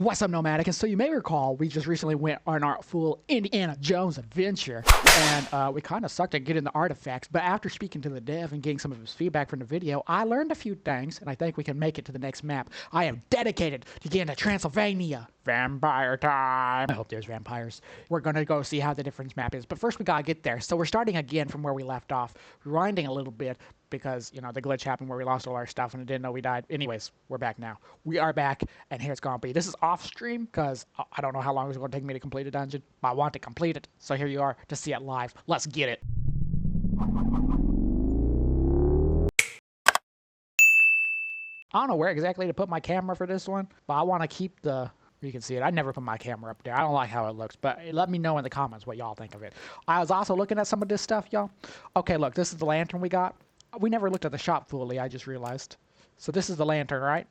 What's up, Nomadic? And so you may recall we just recently went on our full Indiana Jones adventure, and we kind of sucked at getting the artifacts, but after speaking to the dev and getting some of his feedback from the video, I learned a few things, and I think we can make it to the next map. I am dedicated to getting to Transylvania. Vampire time! I hope there's vampires. We're gonna go see how the different map is, but first we gotta get there. So we're starting again from where we left off, rewinding a little bit, because, you know, the glitch happened where we lost all our stuff and I didn't know we died. Anyways, we're back now. We are back, and here it's gonna be. This is off stream, because I don't know how long it's gonna take me to complete a dungeon, but I want to complete it. So here you are to see it live. Let's get it. I don't know where exactly to put my camera for this one, but I want to keep the... You can see it. I never put my camera up there. I don't like how it looks, but let me know in the comments what y'all think of it. I was also looking at some of this stuff, y'all. Okay, look, this is the lantern we got. We never looked at the shop fully, I just realized. So this is the lantern, right?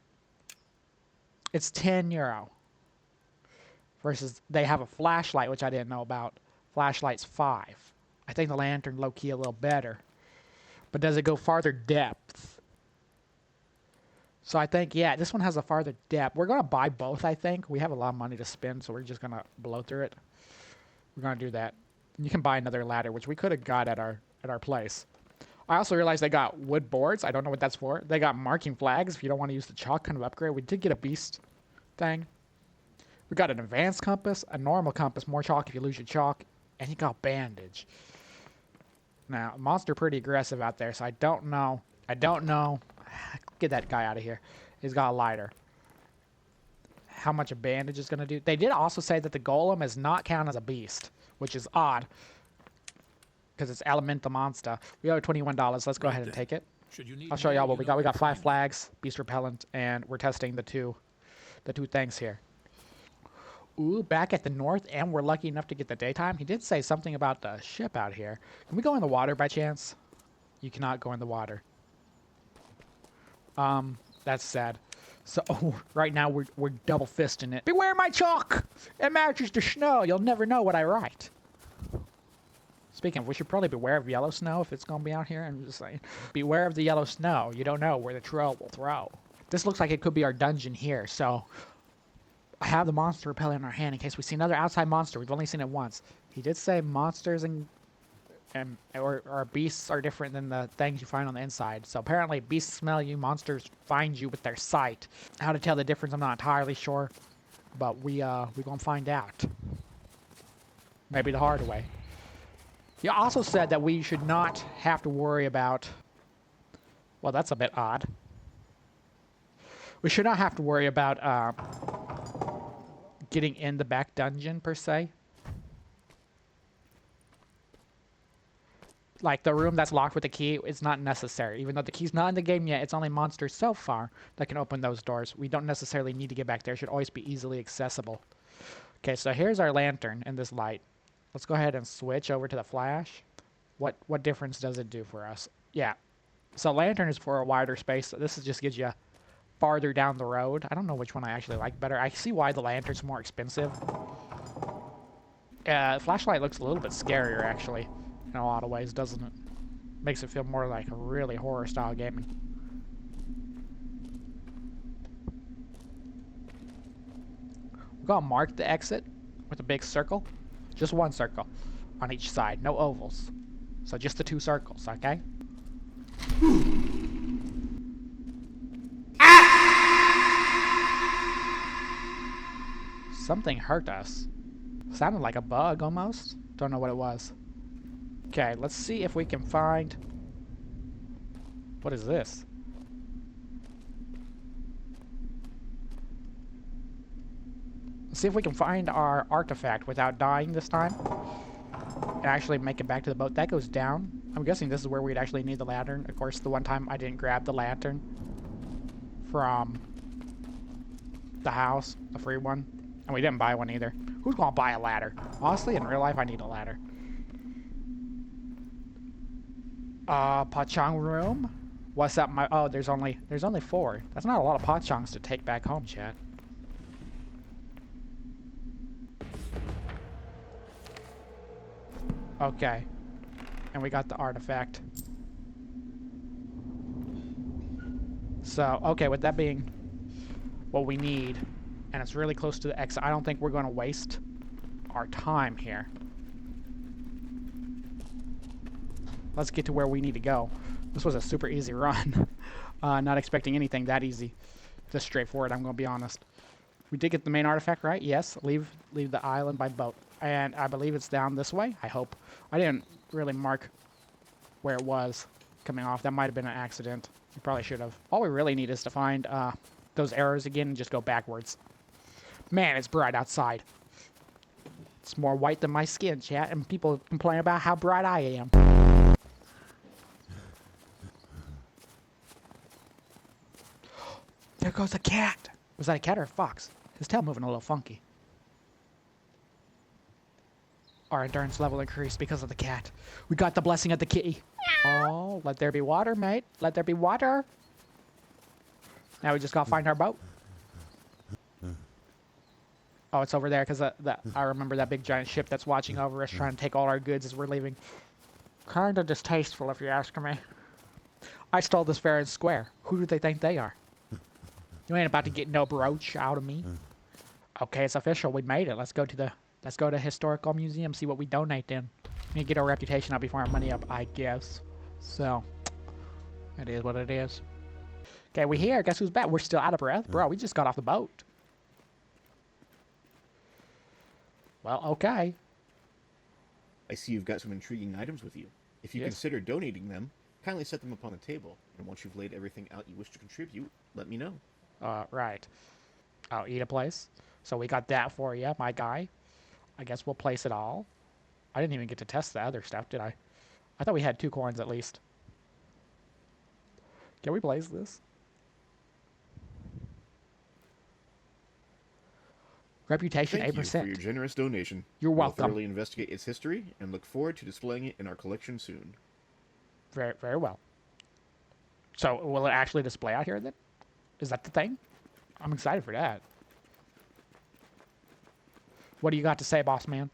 It's €10. Versus they have a flashlight, which I didn't know about. Flashlight's 5. I think the lantern low-key a little better. But does it go farther depth? So I think, yeah, this one has a farther depth. We're going to buy both, I think. We have a lot of money to spend, so we're just going to blow through it. We're going to do that. And you can buy another ladder, which we could have got at our place. I also realized they got wood boards. I don't know what that's for. They got marking flags if you don't want to use the chalk kind of upgrade. We did get a beast thing. We got an advanced compass, a normal compass, more chalk if you lose your chalk, and you got bandage. Now, monster pretty aggressive out there, so I don't know. Get that guy out of here. He's got a lighter. How much a bandage is going to do? They did also say that the golem is not counted as a beast, which is odd. Because it's elemental monster. We owe $21. Let's go ahead and take it. I'll show y'all what we got. We got 5 flags, beast repellent, and we're testing the two things here. Ooh, back at the north, and we're lucky enough to get the daytime. He did say something about the ship out here. Can we go in the water by chance? You cannot go in the water. That's sad. So, right now we're double fisting it. Beware my chalk! It matches the snow. You'll never know what I write. Speaking of, we should probably beware of yellow snow if it's gonna be out here. I'm just saying. Beware of the yellow snow. You don't know where the troll will throw. This looks like it could be our dungeon here, so... I have the monster repellent in our hand in case we see another outside monster. We've only seen it once. He did say monsters or beasts are different than the things you find on the inside. So apparently beasts smell you, monsters find you with their sight. How to tell the difference, I'm not entirely sure. But we gonna find out. Maybe the hard way. He also said that we should not have to worry about... Well, that's a bit odd. We should not have to worry about getting in the back dungeon, per se. Like, the room that's locked with the key, it's not necessary. Even though the key's not in the game yet, it's only monsters so far that can open those doors. We don't necessarily need to get back there. It should always be easily accessible. Okay, so here's our lantern and this light. Let's go ahead and switch over to the flash. What difference does it do for us? Yeah. So lantern is for a wider space. So this just gives you farther down the road. I don't know which one I actually like better. I see why the lantern's more expensive. Flashlight looks a little bit scarier, actually. In a lot of ways, doesn't it? Makes it feel more like a really horror-style gaming. We're gonna mark the exit with a big circle. Just one circle on each side. No ovals. So just the 2 circles, okay? Something hurt us. Sounded like a bug, almost. Don't know what it was. Okay, let's see if we can find... What is this? Let's see if we can find our artifact without dying this time. And actually make it back to the boat. That goes down. I'm guessing this is where we'd actually need the lantern. Of course, the one time I didn't grab the lantern from the house, the free one. And we didn't buy one either. Who's gonna buy a ladder? Honestly, in real life, I need a ladder. Pachang room? What's up, my... Oh, there's only 4. That's not a lot of pachangs to take back home, chat. Okay. And we got the artifact. So, okay, with that being what we need, And it's really close to the exit. I don't think we're going to waste our time here. Let's get to where we need to go. This was a super easy run. Not expecting anything that easy. Just straightforward, I'm going to be honest. We did get the main artifact, right? Yes. Leave the island by boat. And I believe it's down this way, I hope. I didn't really mark where it was coming off. That might have been an accident. We probably should have. All we really need is to find those arrows again and just go backwards. Man, it's bright outside. It's more white than my skin, chat, and people complain about how bright I am. There goes a cat. Was that a cat or a fox? His tail moving a little funky. Our endurance level increased because of the cat. We got the blessing of the kitty. Oh, let there be water, mate. Let there be water. Now we just gotta find our boat. Oh, it's over there because I remember that big giant ship that's watching over us trying to take all our goods as we're leaving. Kinda distasteful if you ask me. I stole this fair and square. Who do they think they are? You ain't about to get no brooch out of me. Okay, it's official. We made it. Let's go to historical museum, see what we donate in. We get our reputation up before our money up, I guess. So, it is what it is. Okay, we're here. Guess who's back? We're still out of breath. Bro, we just got off the boat. Well, okay. I see you've got some intriguing items with you. If you consider donating them, kindly set them upon the table. And once you've laid everything out you wish to contribute, let me know. Right. Oh, eat a place. So we got that for you, my guy. I guess we'll place it all. I didn't even get to test the other stuff, did I? I thought we had 2 coins at least. Can we place this? Reputation, 8%. Thank you for your generous donation. You're welcome. We'll thoroughly investigate its history and look forward to displaying it in our collection soon. Very, very well. So, will it actually display out here then? Is that the thing? I'm excited for that. What do you got to say, boss man?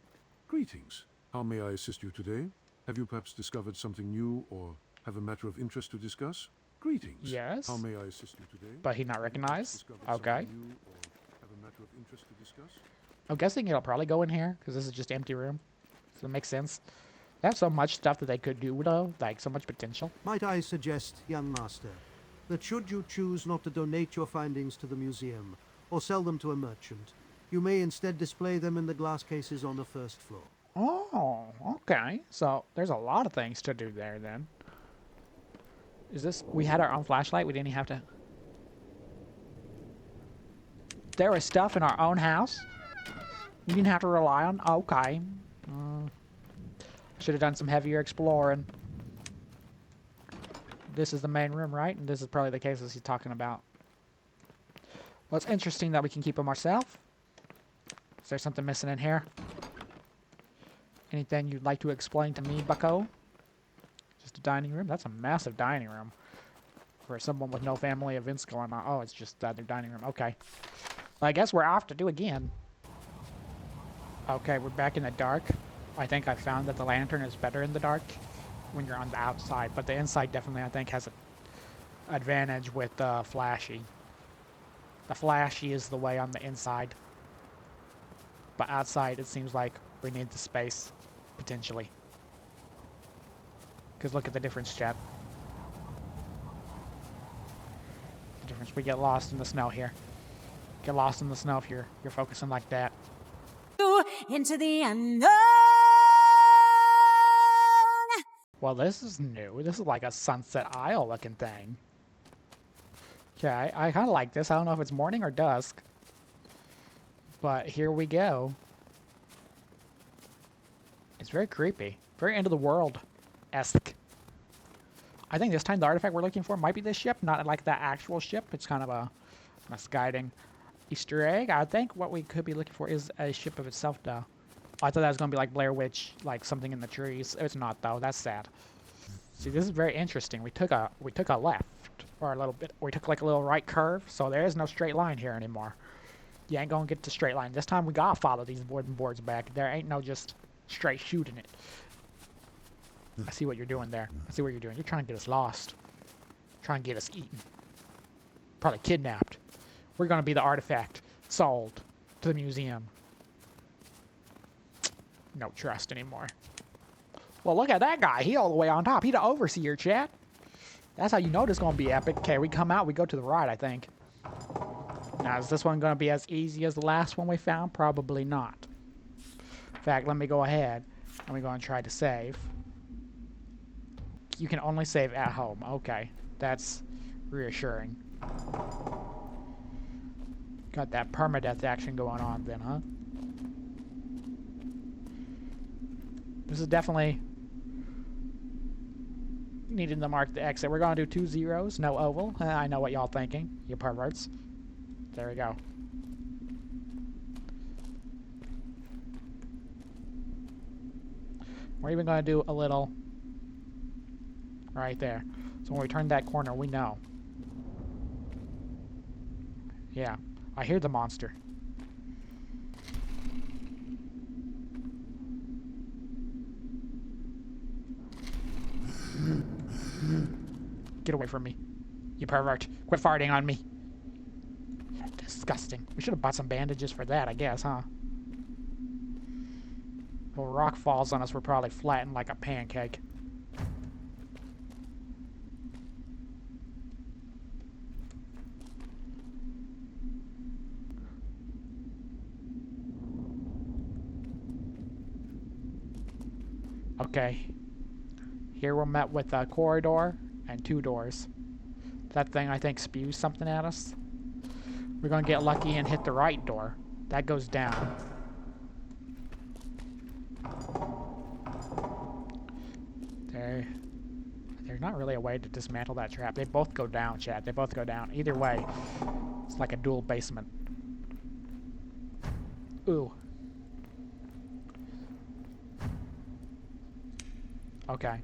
Greetings. How may I assist you today? Have you perhaps discovered something new or have a matter of interest to discuss? Greetings. Yes. How may I assist you today? But he not recognized? Discovered Okay. something new or have a matter of interest to discuss? I'm guessing it'll probably go in here, because this is just empty room. So it makes sense. They have so much stuff that they could do, though. Like, so much potential. Might I suggest, young master, that should you choose not to donate your findings to the museum or sell them to a merchant, you may instead display them in the glass cases on the first floor. Oh, okay. So there's a lot of things to do there then. Is this... We had our own flashlight? We didn't have to... There was stuff in our own house? We didn't have to rely on... Okay. Should have done some heavier exploring. This is the main room, right? And this is probably the cases he's talking about. Well, it's interesting that we can keep them ourselves. Is there something missing in here? Anything you'd like to explain to me, bucko? Just a dining room? That's a massive dining room. For someone with no family events going on. Oh, it's just their dining room. Okay. Well, I guess we're off to do again. Okay, we're back in the dark. I think I found that the lantern is better in the dark when you're on the outside. But the inside definitely, I think, has an advantage with flashy. The flashy is the way on the inside. But outside, it seems like we need the space, potentially. Because look at the difference, chat. The difference. We get lost in the snow here. Get lost in the snow if you're focusing like that. Into the unknown. Well, this is new. This is like a Sunset Isle looking thing. Okay, I kind of like this. I don't know if it's morning or dusk. But here we go. It's very creepy. Very end of the world-esque. I think this time the artifact we're looking for might be this ship, not like that actual ship. It's kind of a misguiding Easter egg. I think what we could be looking for is a ship of itself, though. I thought that was going to be like Blair Witch, like something in the trees. It's not, though. That's sad. See, this is very interesting. We took a left, or a little bit. We took like a little right curve, so there is no straight line here anymore. You ain't gonna get the straight line. This time we gotta follow these wooden boards back. There ain't no just straight shooting it. I see what you're doing there. I see what you're doing. You're trying to get us lost. Trying to get us eaten. Probably kidnapped. We're gonna be the artifact. Sold to the museum. No trust anymore. Well, look at that guy. He all the way on top. He the overseer, chat. That's how you know this gonna be epic. Okay, we come out. We go to the right, I think. Now, is this one gonna be as easy as the last one we found? Probably not. In fact, let me go ahead and we're gonna try to save. You can only save at home. Okay, that's reassuring. Got that permadeath action going on then, huh? This is definitely needing to mark the exit. We're gonna do 2 zeros, no oval. I know what y'all thinking, you perverts. There we go. We're even gonna do a little right there. So when we turn that corner, we know. Yeah, I hear the monster. Get away from me, you pervert. Quit farting on me. Disgusting. We should have bought some bandages for that, I guess, huh? Well, rock falls on us, we're probably flattened like a pancake. Okay. Here we're met with a corridor and 2 doors. That thing, I think, spews something at us. We're gonna get lucky and hit the right door. That goes down. There's not really a way to dismantle that trap. They both go down, chat. They both go down. Either way, it's like a dual basement. Ooh. Okay.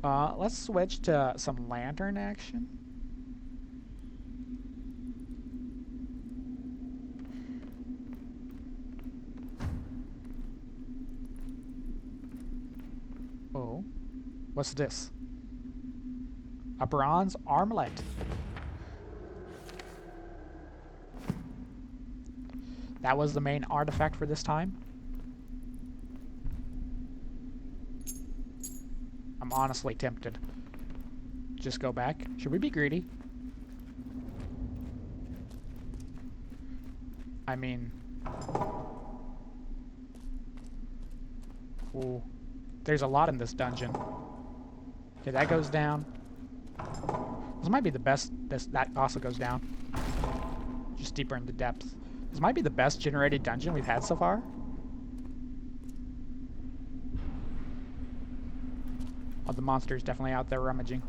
Let's switch to some lantern action. Oh. What's this? A bronze armlet. That was the main artifact for this time. I'm honestly tempted. Just go back. Should we be greedy? I mean... Ooh. There's a lot in this dungeon. Okay, that goes down. This might be the best... that also goes down. Just deeper in the depths. This might be the best generated dungeon we've had so far. Oh, the monster's definitely out there rummaging.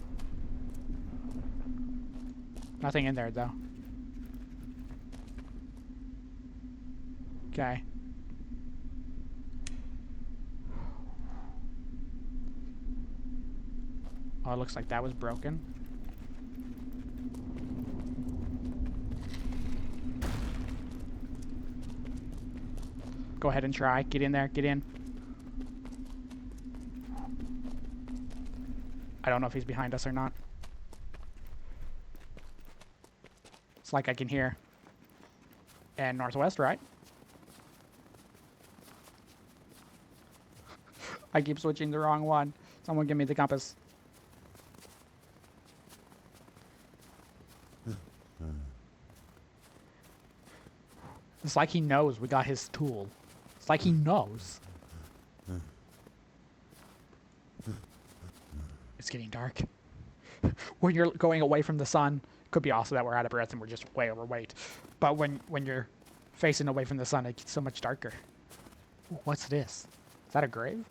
Nothing in there, though. Okay. Oh, it looks like that was broken. Go ahead and try. Get in there. Get in. I don't know if he's behind us or not. It's like I can hear. And northwest, right? I keep switching the wrong one. Someone give me the compass. It's like he knows we got his tool. It's like he knows. It's getting dark. When you're going away from the sun, could be also that we're out of breath and we're just way overweight. But when you're facing away from the sun, it gets so much darker. Ooh, what's this? Is that a grave?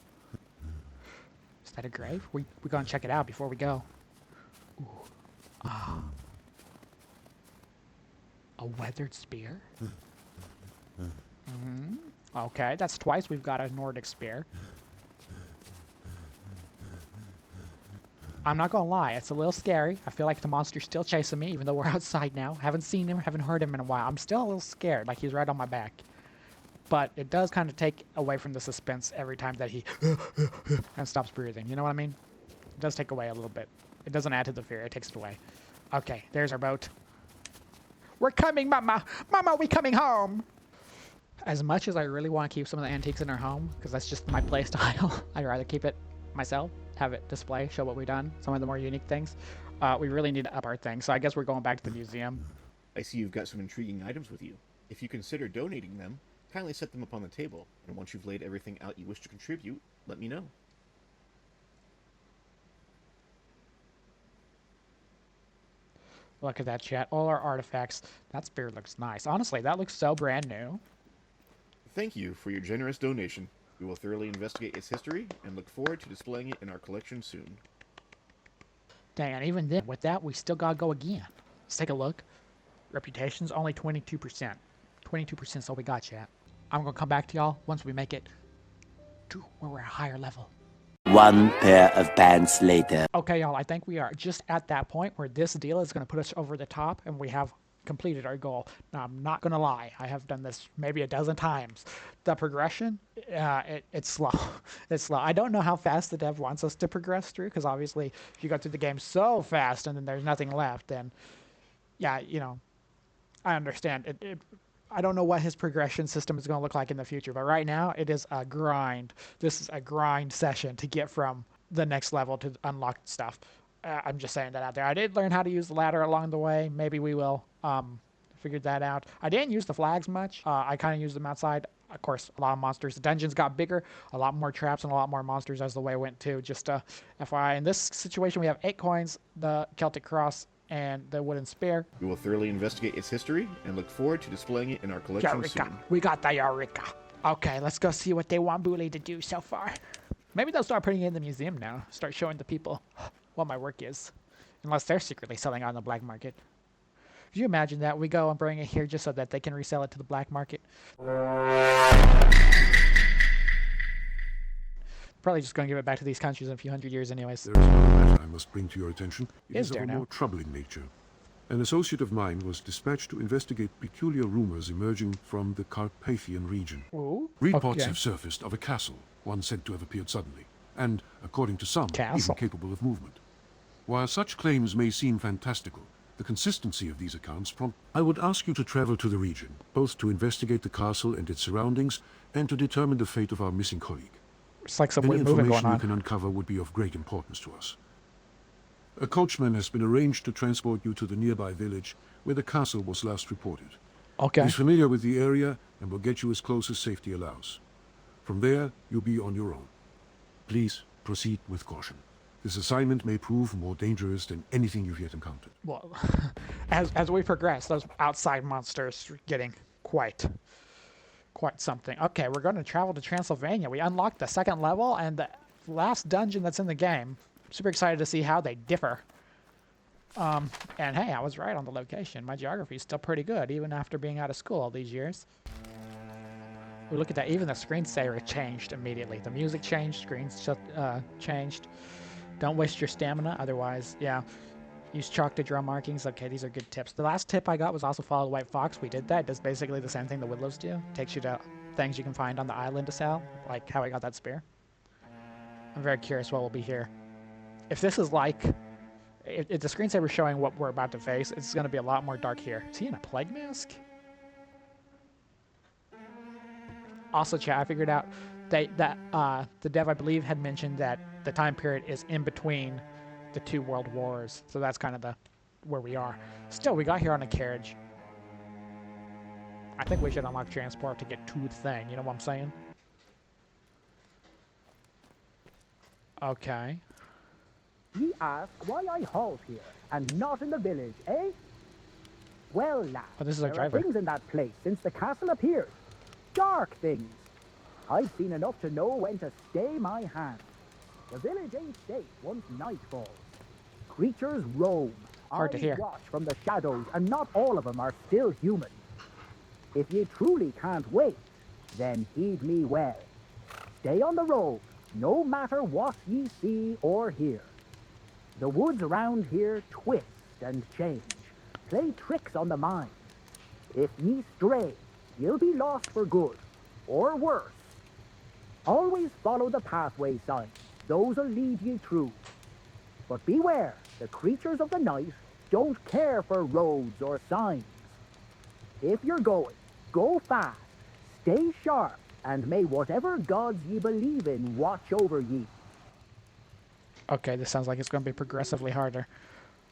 Is that a grave? We're gonna check it out before we go. Ooh. Ah. A weathered spear? Mm-hmm. Okay, that's twice we've got a Nordic spear. I'm not gonna lie, it's a little scary. I feel like the monster's still chasing me, even though we're outside now. Haven't seen him, haven't heard him in a while. I'm still a little scared, like he's right on my back. But it does kind of take away from the suspense every time that he and stops breathing. You know what I mean? It does take away a little bit. It doesn't add to the fear, it takes it away. Okay, there's our boat. We're coming, Mama. Mama, we coming home. As much as I really want to keep some of the antiques in our home, because that's just my play style, I'd rather keep it myself, have it display, show what we've done, some of the more unique things. We really need to up our thing, so I guess we're going back to the museum. I see you've got some intriguing items with you. If you consider donating them, kindly set them up on the table, and once you've laid everything out you wish to contribute, let me know. Look at that, chat. All our artifacts. That spear looks nice. Honestly, that looks so brand new. Thank you for your generous donation. We will thoroughly investigate its history and look forward to displaying it in our collection soon. Dang, and even then, with that, we still gotta go again. Let's take a look. Reputation's only 22%. 22% is all we got, chat. I'm gonna come back to y'all once we make it to where we're a higher level. One pair of pants later. Okay, y'all, I think we are just at that point where this deal is gonna put us over the top and we have completed our goal. Now, I'm not gonna lie, I have done this maybe a dozen times. The progression, it's slow. It's slow. I don't know how fast the dev wants us to progress through, because obviously if you go through the game so fast and then there's nothing left, then yeah, you know, I understand. I don't know what his progression system is going to look like in the future, but right now it is a grind. This is a grind session to get from the next level to unlock stuff. I'm just saying that out there. I did learn how to use the ladder along the way. Maybe we will figure that out. I didn't use the flags much. I kind of used them outside. Of course, a lot of monsters. The dungeons got bigger, a lot more traps, and a lot more monsters as the way went too. Just FYI, in this situation, we have 8 coins, the Celtic cross, and the wooden spear. We will thoroughly investigate its history and look forward to displaying it in our collection Eureka. soon. We got the Eureka. Okay, let's go see what they want Bule to do so far. Maybe they'll start putting it in the museum now. Start showing the people what my work is. Unless they're secretly selling it on the black market. Could you imagine that? We go and bring it here just so that they can resell it to the black market. Probably just going to give it back to these countries in a few hundred years anyways. There is another matter I must bring to your attention. It Is is of there a now? more troubling nature. An associate of mine was dispatched to investigate peculiar rumors emerging from the Carpathian region. Ooh, Reports okay. have surfaced of a castle, one said to have appeared suddenly, and, according to some, Castle. even capable of movement. While such claims may seem fantastical, the consistency of these accounts prompt... I would ask you to travel to the region, both to investigate the castle and its surroundings, and to determine the fate of our missing colleague. It's like some Any weird movement going information you on. can uncover would be of great importance to us. A coachman has been arranged to transport you to the nearby village where the castle was last reported. Okay. He's familiar with the area and will get you as close as safety allows. From there, you'll be on your own. Please proceed with caution. This assignment may prove more dangerous than anything you've yet encountered. Well, as we progress, those outside monsters are getting quite something. Okay, we're going to travel to Transylvania. We unlocked the 2nd level and the last dungeon that's in the game. Super excited to see how they differ. And hey, I was right on the location. My geography is still pretty good, even after being out of school all these years. Ooh, look at that. Even the screensaver changed immediately. The music changed, screens changed. Don't waste your stamina, otherwise, yeah. Use chalk to draw markings. Okay, these are good tips. The last tip I got was also follow the white fox. We did that. It does basically the same thing the Willows do. Takes you to things you can find on the island to sell, like how I got that spear. I'm very curious what will be here. If this is like... If the screensaver is showing what we're about to face, it's going to be a lot more dark here. Is he in a plague mask? Also, chat, I figured out that the dev, I believe, had mentioned that the time period is in between the 2 world wars. So that's kind of where we are. Still, we got here on a carriage. I think we should unlock transport to get to the thing. You know what I'm saying? Okay. Ye ask why I halt here and not in the village, eh? Well, lad, Oh, this is our there driver. are things in that place since the castle appeared. Dark things. I've seen enough to know when to stay my hand. The village ain't safe once night falls. Creatures roam. Hard to I hear. watch from the shadows, and not all of them are still human. If ye truly can't wait, then heed me well. Stay on the road, no matter what ye see or hear. The woods around here twist and change, play tricks on the mind. If ye stray, you'll be lost for good, or worse. Always follow the pathway signs, those'll lead ye true. But beware, the creatures of the night don't care for roads or signs. If you're going, go fast, stay sharp, and may whatever gods ye believe in watch over ye. Okay, this sounds like it's going to be progressively harder.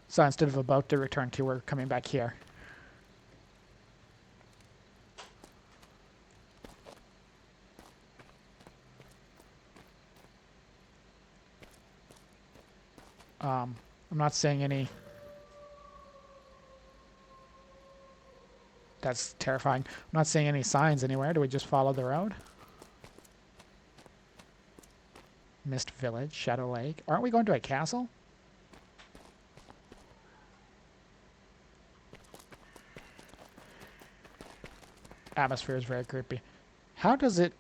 So instead of a boat to return to, we're coming back here. I'm not seeing any... That's terrifying. I'm not seeing any signs anywhere. Do we just follow the road? Mist Village, Shadow Lake. Aren't we going to a castle? Atmosphere is very creepy. How does it...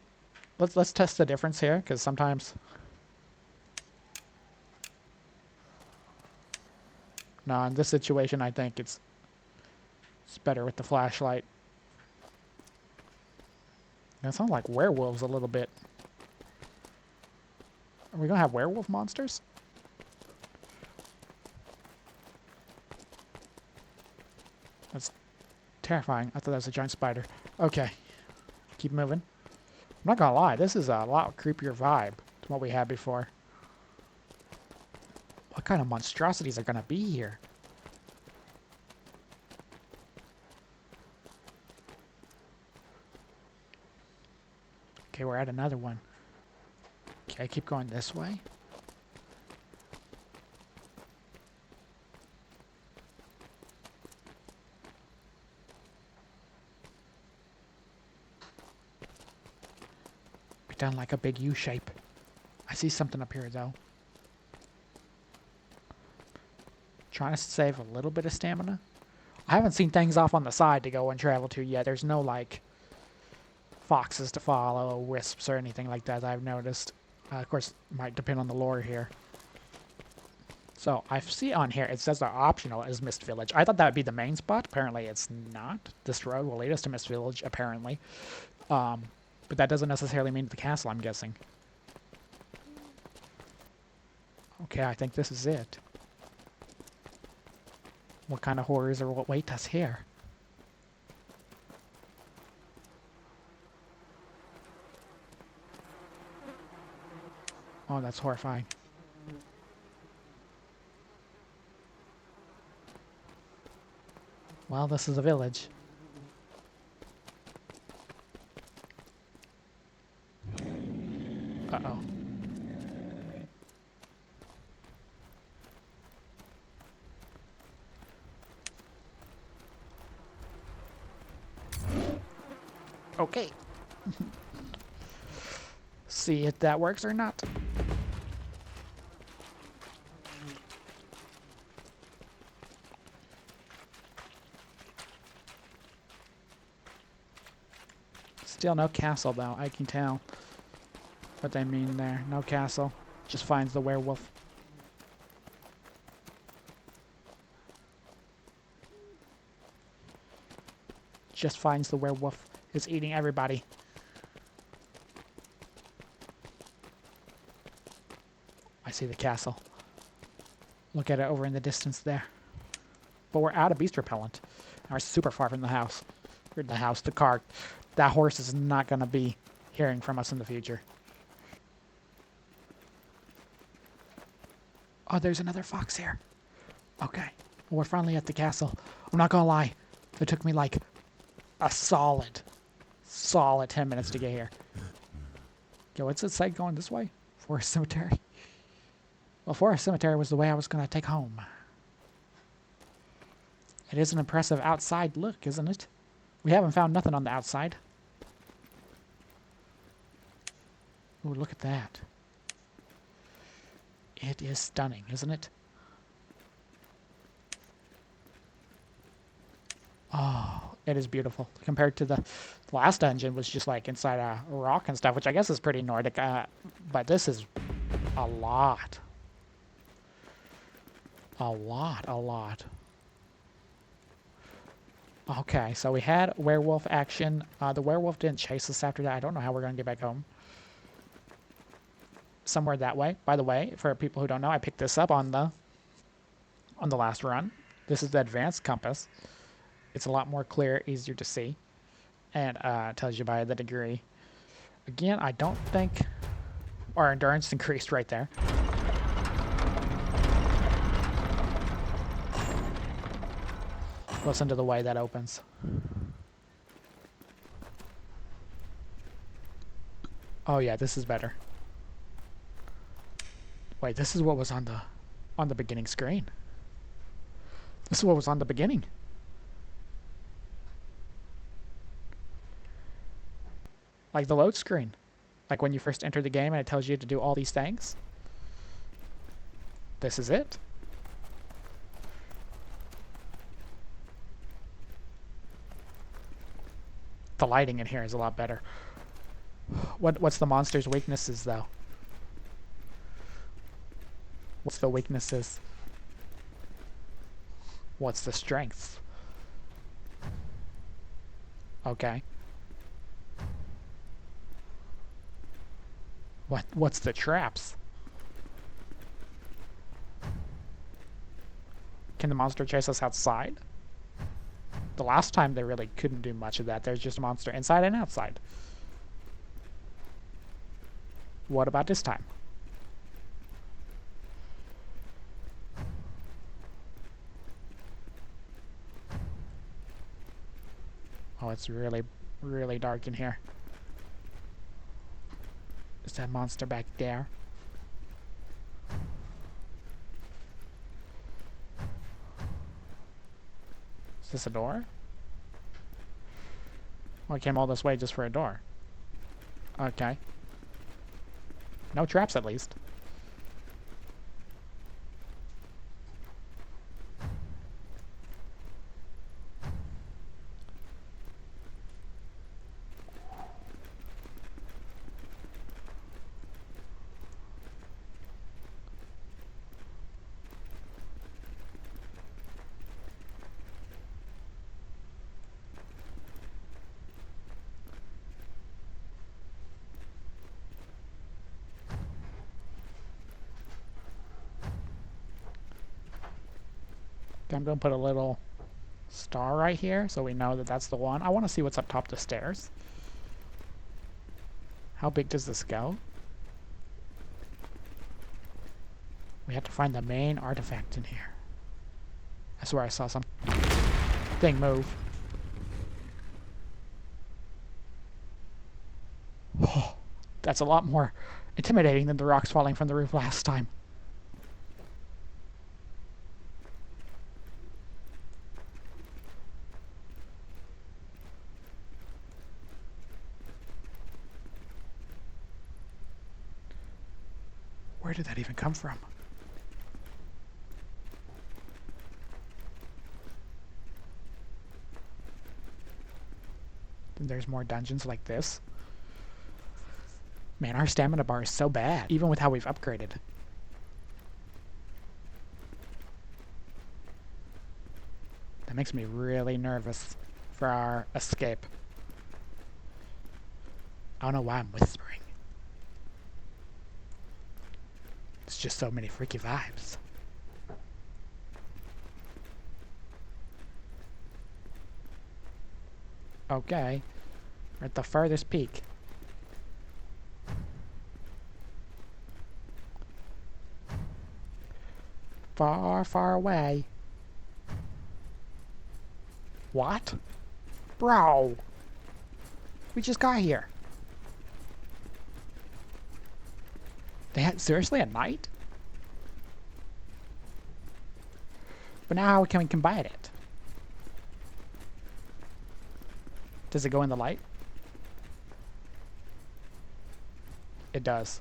Let's test the difference here, because sometimes... No, in this situation, I think it's better with the flashlight. That sounds like werewolves a little bit. Are we gonna have werewolf monsters? That's terrifying. I thought that was a giant spider. Okay. Keep moving. I'm not gonna lie, this is a lot creepier vibe than what we had before. What kind of monstrosities are gonna be here? Okay, we're at another one. Okay, keep going this way. We're done like a big U shape. I see something up here though. Trying to save a little bit of stamina. I haven't seen things off on the side to go and travel to yet. There's no like foxes to follow, wisps or anything like that I've noticed. Of course, might depend on the lore here. So I see on here it says the optional is Mist Village. I thought that would be the main spot. Apparently it's not. This road will lead us to Mist Village, apparently. But that doesn't necessarily mean the castle, I'm guessing. Okay, I think this is it. What kind of horrors are what wait us here? Oh, that's horrifying. Well, this is a village. Uh-oh. Okay. See if that works or not. Still no castle though, I can tell what they mean there. No castle. Just finds the werewolf. Just finds the werewolf. Is eating everybody. I see the castle. Look at it over in the distance there. But we're out of beast repellent. And we're super far from the house. Or the house, the car. That horse is not going to be hearing from us in the future. Oh, there's another fox here. Okay. Well, we're finally at the castle. I'm not going to lie. It took me like a solid 10 minutes to get here. Okay, what's it say going this way? Forest Cemetery. Well, Forest Cemetery was the way I was going to take home. It is an impressive outside look, isn't it? We haven't found nothing on the outside. Ooh, look at that. It is stunning, isn't it? Oh, it is beautiful. Compared to the last dungeon was just like inside a rock and stuff, which I guess is pretty Nordic. But this is a lot. A lot. Okay, so we had werewolf action. The werewolf didn't chase us after that. I don't know how we're going to get back home. Somewhere that way. By the way, for people who don't know, I picked this up on the last run. This is the advanced compass. It's a lot more clear, easier to see, and tells you by the degree. Again, I don't think our endurance increased right there. Listen to the way that opens. Oh yeah, this is better. Wait, this is what was on the beginning screen. This is what was on the beginning. Like the load screen. Like when you first enter the game and it tells you to do all these things. This is it. The lighting in here is a lot better. What's the monster's weaknesses though? What's the weaknesses? What's the strengths? Okay. What's the traps? Can the monster chase us outside? The last time they really couldn't do much of that. There's just a monster inside and outside. What about this time? Oh, it's really, really dark in here. Is that monster back there? Is this a door? Well, I came all this way just for a door. Okay. No traps, at least. I'm going to put a little star right here so we know that that's the one. I want to see what's up top the stairs. How big does this go? We have to find the main artifact in here. I swear I saw some thing move. Oh, that's a lot more intimidating than the rocks falling from the roof last time. Where did that even come from? Then there's more dungeons like this. Man, our stamina bar is so bad, even with how we've upgraded. That makes me really nervous for our escape. I don't know why I'm whispering. It's just so many freaky vibes. Okay, we're at the furthest peak. Far, far away. What? Bro! We just got here. They had seriously a night? But now how can we combine it? Does it go in the light? It does.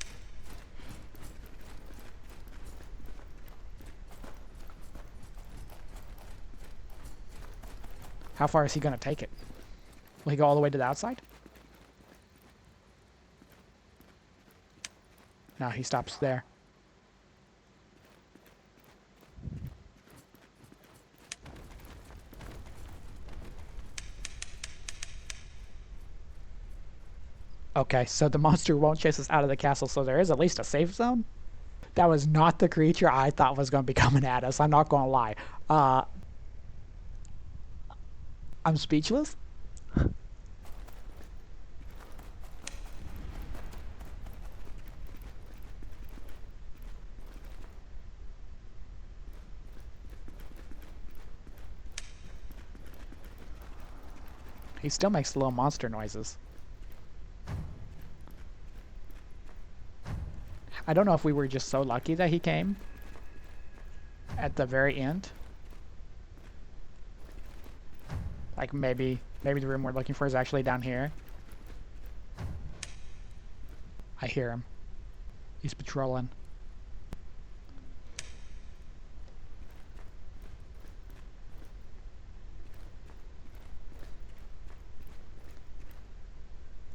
How far is he going to take it? Will he go all the way to the outside? No, he stops there. Okay, so the monster won't chase us out of the castle, so there is at least a safe zone? That was not the creature I thought was going to be coming at us, I'm not going to lie. I'm speechless. He still makes little monster noises. I don't know if we were just so lucky that he came at the very end. Like maybe the room we're looking for is actually down here. I hear him. He's patrolling.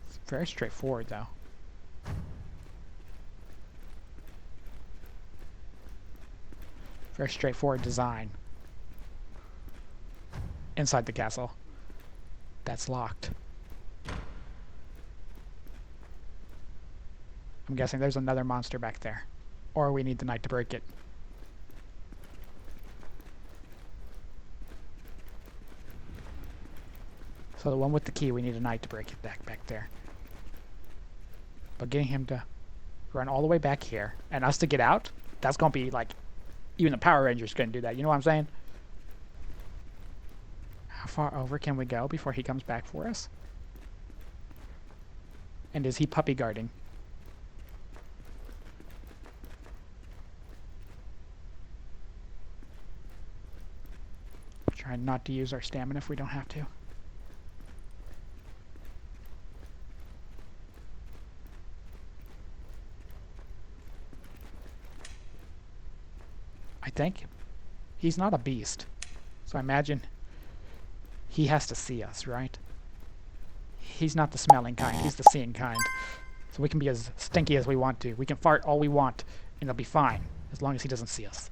It's very straightforward though. Very straightforward design. Inside the castle. That's locked. I'm guessing there's another monster back there. Or we need the knight to break it. So the one with the key, we need a knight to break it back there. But getting him to run all the way back here and us to get out, that's gonna be like, even the Power Rangers couldn't do that. You know what I'm saying? How far over can we go before he comes back for us? And is he puppy guarding? Trying not to use our stamina if we don't have to. I think he's not a beast, so I imagine he has to see us, right? He's not the smelling kind, he's the seeing kind. So we can be as stinky as we want to. We can fart all we want, and it'll be fine, as long as he doesn't see us.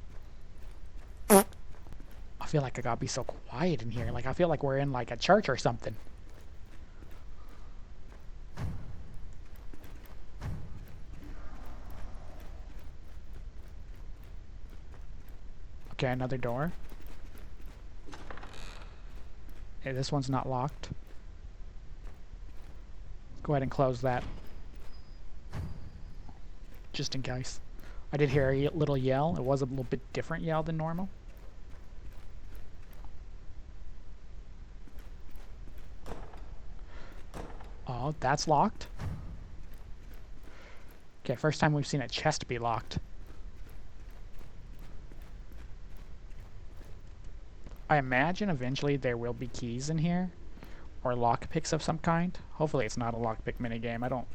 I feel like I gotta be so quiet in here. Like, I feel like we're in, like, a church or something. Okay, another door. Okay, this one's not locked. Go ahead and close that. Just in case. I did hear a little yell. It was a little bit different yell than normal. Oh, that's locked. Okay, first time we've seen a chest be locked. I imagine eventually there will be keys in here. Or lockpicks of some kind. Hopefully it's not a lockpick minigame. I don't...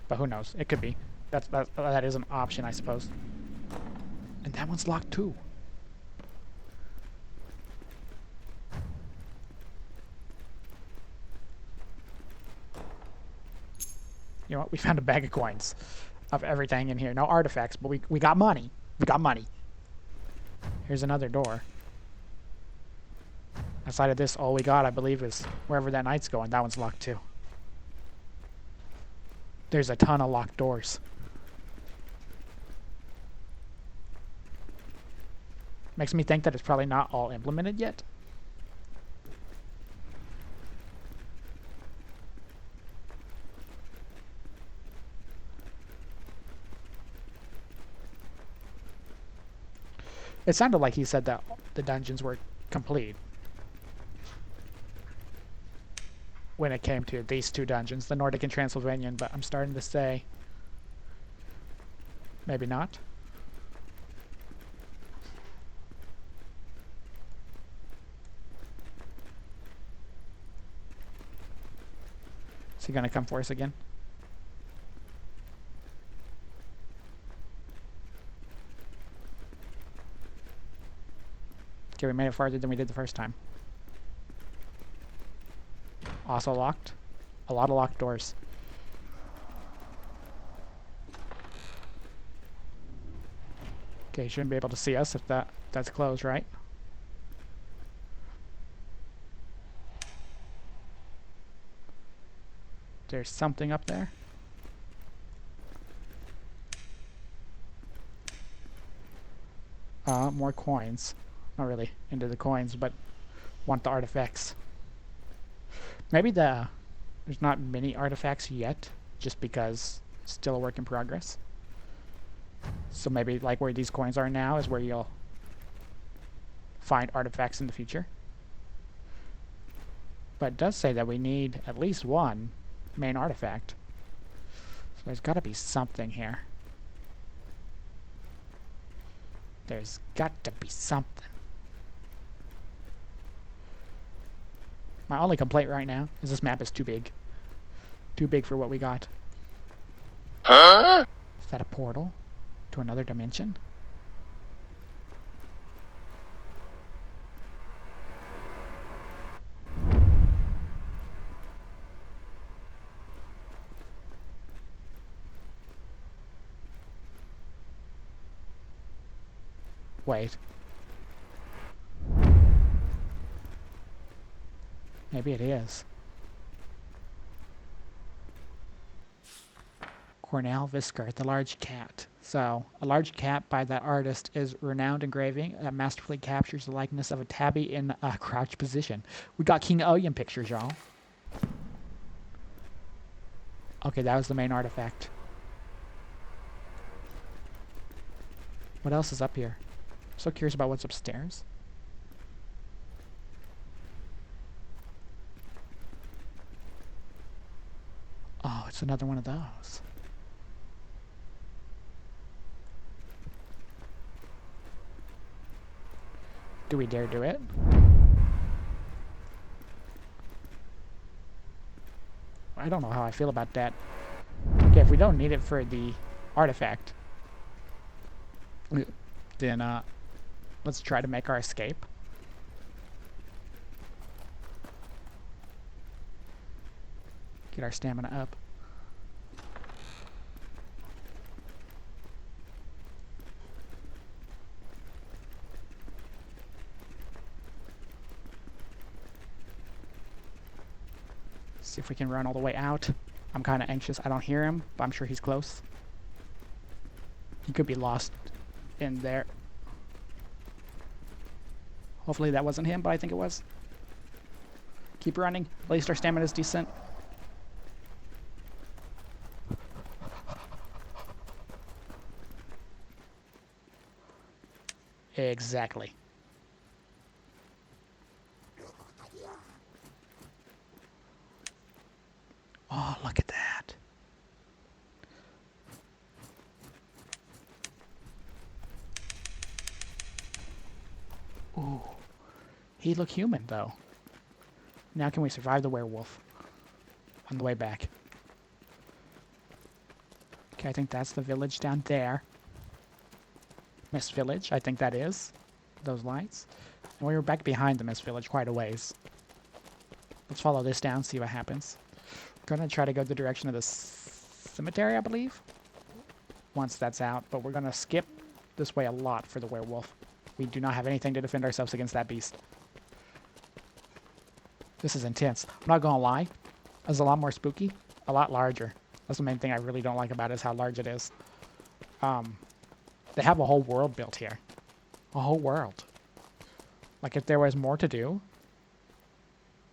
But who knows? It could be. That is an option, I suppose. And that one's locked too. You know what? We found a bag of coins. Of everything in here. No artifacts, but we got money. We got money. Here's another door. Outside of this, all we got, I believe, is wherever that knight's going. That one's locked too. There's a ton of locked doors. Makes me think that it's probably not all implemented yet. It sounded like he said that the dungeons were complete. When it came to these two dungeons, the Nordic and Transylvanian, but I'm starting to say maybe not. Is he gonna come for us again? Okay, we made it farther than we did the first time. Also locked. A lot of locked doors. Okay, he shouldn't be able to see us if that's closed, right? There's something up there. More coins. Not really into the coins, but want the artifacts. Maybe there's not many artifacts yet, just because it's still a work in progress. So maybe like where these coins are now is where you'll find artifacts in the future. But it does say that we need at least one main artifact. So there's got to be something here. There's got to be something. My only complaint right now is this map is too big. Too big for what we got. Huh? Is that a portal to another dimension? Wait. Maybe it is. Cornell Visker, the large cat. So, a large cat by that artist is renowned engraving that masterfully captures the likeness of a tabby in a crouched position. We got King Oyen pictures, y'all. Okay, that was the main artifact. What else is up here? I'm so curious about what's upstairs. Oh, it's another one of those. Do we dare do it? I don't know how I feel about that. Okay, if we don't need it for the artifact, then let's try to make our escape. Get our stamina up. See if we can run all the way out. I'm kind of anxious. I don't hear him, but I'm sure he's close. He could be lost in there. Hopefully that wasn't him, but I think it was. Keep running. At least our stamina is decent. Exactly. Oh, look at that. Ooh. He looked human, though. Now can we survive the werewolf on the way back? Okay, I think that's the village down there. Mist Village, I think that is. Those lights. And we were back behind the Mist Village quite a ways. Let's follow this down, see what happens. We're gonna try to go the direction of the cemetery, I believe. Once that's out, but we're gonna skip this way a lot for the werewolf. We do not have anything to defend ourselves against that beast. This is intense. I'm not gonna lie. It's a lot more spooky. A lot larger. That's the main thing I really don't like about it, is how large it is. They have a whole world built here. A whole world. Like, if there was more to do,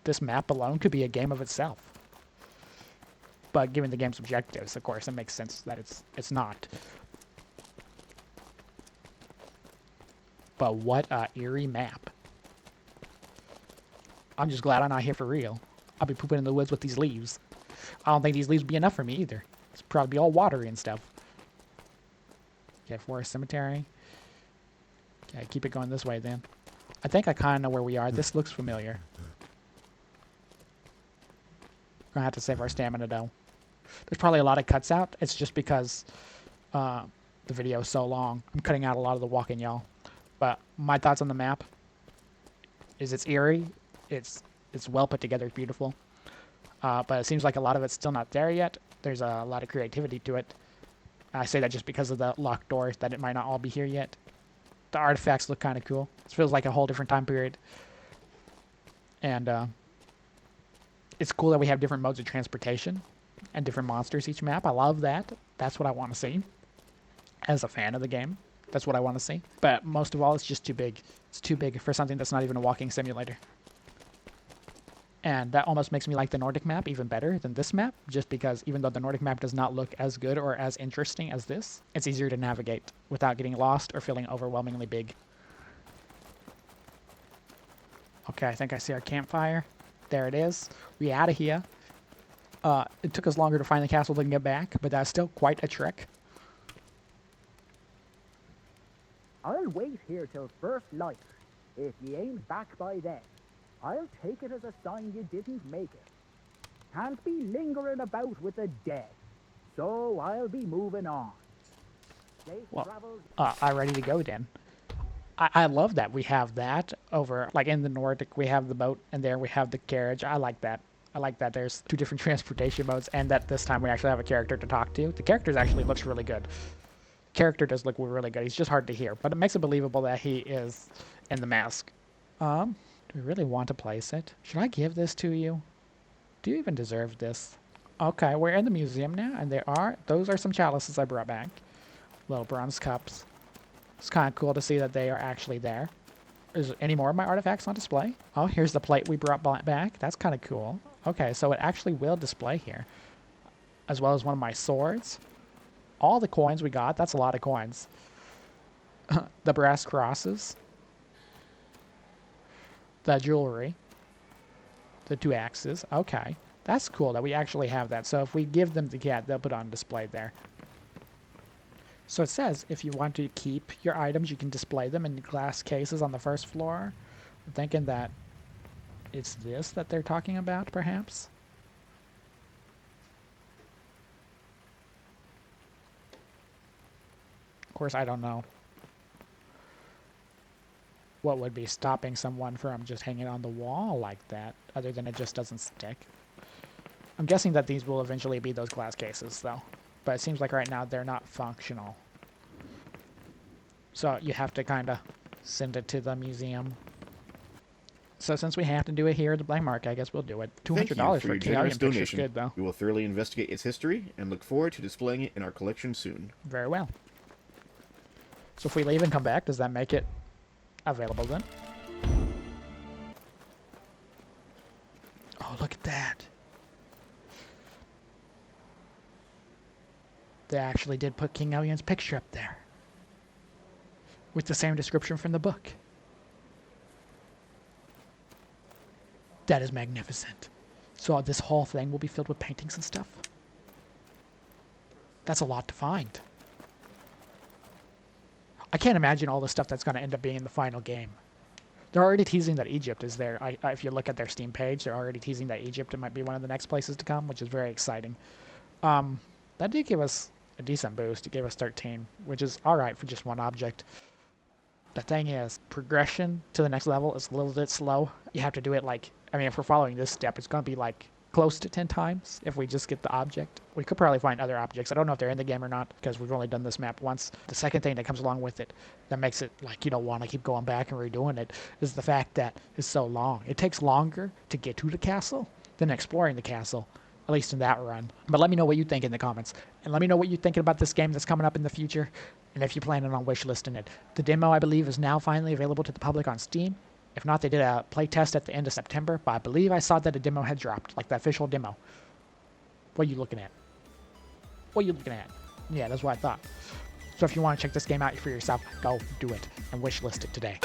this map alone could be a game of itself. But given the game's objectives, of course, it makes sense that it's not. But what a eerie map. I'm just glad I'm not here for real. I'll be pooping in the woods with these leaves. I don't think these leaves would be enough for me either. It's probably be all watery and stuff. Okay, Forest Cemetery. Okay, keep it going this way then. I think I kind of know where we are. This looks familiar. We're gonna have to save our stamina though. There's probably a lot of cuts out. It's just because the video is so long. I'm cutting out a lot of the walking, y'all. But my thoughts on the map is it's eerie. It's well put together. It's beautiful. But it seems like a lot of it's still not there yet. There's a lot of creativity to it. I say that just because of the locked doors, that it might not all be here yet. The artifacts look kind of cool. It feels like a whole different time period. And it's cool that we have different modes of transportation and different monsters each map. I love that. That's what I want to see. As a fan of the game, that's what I want to see. But most of all, it's just too big. It's too big for something that's not even a walking simulator. And that almost makes me like the Nordic map even better than this map, just because even though the Nordic map does not look as good or as interesting as this, it's easier to navigate without getting lost or feeling overwhelmingly big. Okay, I think I see our campfire. There it is. We out of here. It took us longer to find the castle than get back, but that's still quite a trek. I'll wait here till first light. If ye ain't back by then, I'll take it as a sign you didn't make it. Can't be lingering about with the dead, so I'll be moving on. Safe travels. I'm ready to go then. I love that we have that over, like in the Nordic, we have the boat, and there we have the carriage. I like that. I like that there's two different transportation modes, and that this time we actually have a character to talk to. The character actually looks really good. Character does look really good. He's just hard to hear, but it makes it believable that he is in the mask. Do we really want to place it? Should I give this to you? Do you even deserve this? Okay, we're in the museum now, and those are some chalices I brought back. Little bronze cups. It's kind of cool to see that they are actually there. Is there any more of my artifacts on display? Oh, here's the plate we brought back. That's kind of cool. Okay, so it actually will display here. As well as one of my swords. All the coins we got. That's a lot of coins. The brass crosses. The jewelry. The 2 axes. Okay. That's cool that we actually have that. So if we give them the cat, they'll put it on display there. So it says if you want to keep your items, you can display them in glass cases on the first floor. I'm thinking that it's this that they're talking about, perhaps. Of course, I don't know what would be stopping someone from just hanging on the wall like that, other than it just doesn't stick. I'm guessing that these will eventually be those glass cases, though. But it seems like right now they're not functional. So you have to kind of send it to the museum. So since we have to do it here at the Black Market, I guess we'll do it. $200 for a Keymailer picture is good, though. We will thoroughly investigate its history and look forward to displaying it in our collection soon. Very well. So if we leave and come back, does that make it available then? Oh, look at that. They actually did put King Elion's picture up there. With the same description from the book. That is magnificent. So this whole thing will be filled with paintings and stuff. That's a lot to find. I can't imagine all the stuff that's going to end up being in the final game. They're already teasing that Egypt is there. If you look at their Steam page, they're already teasing that Egypt might be one of the next places to come, which is very exciting. That did give us a decent boost. It gave us 13, which is alright for just one object. The thing is, progression to the next level is a little bit slow. You have to do it if we're following this step, it's going to be close to 10 times if we just get the object. We could probably find other objects. I don't know if they're in the game or not, because we've only done this map once. The second thing that comes along with it that makes it you don't want to keep going back and redoing it is the fact that it's so long. It takes longer to get to the castle than exploring the castle, at least in that run. But let me know what you think in the comments. And let me know what you're thinking about this game that's coming up in the future, and if you're planning on wishlisting it. The demo, I believe, is now finally available to the public on Steam. If not, they did a playtest at the end of September, but I believe I saw that a demo had dropped, the official demo. What are you looking at? What are you looking at? Yeah, that's what I thought. So if you want to check this game out for yourself, go do it and wishlist it today.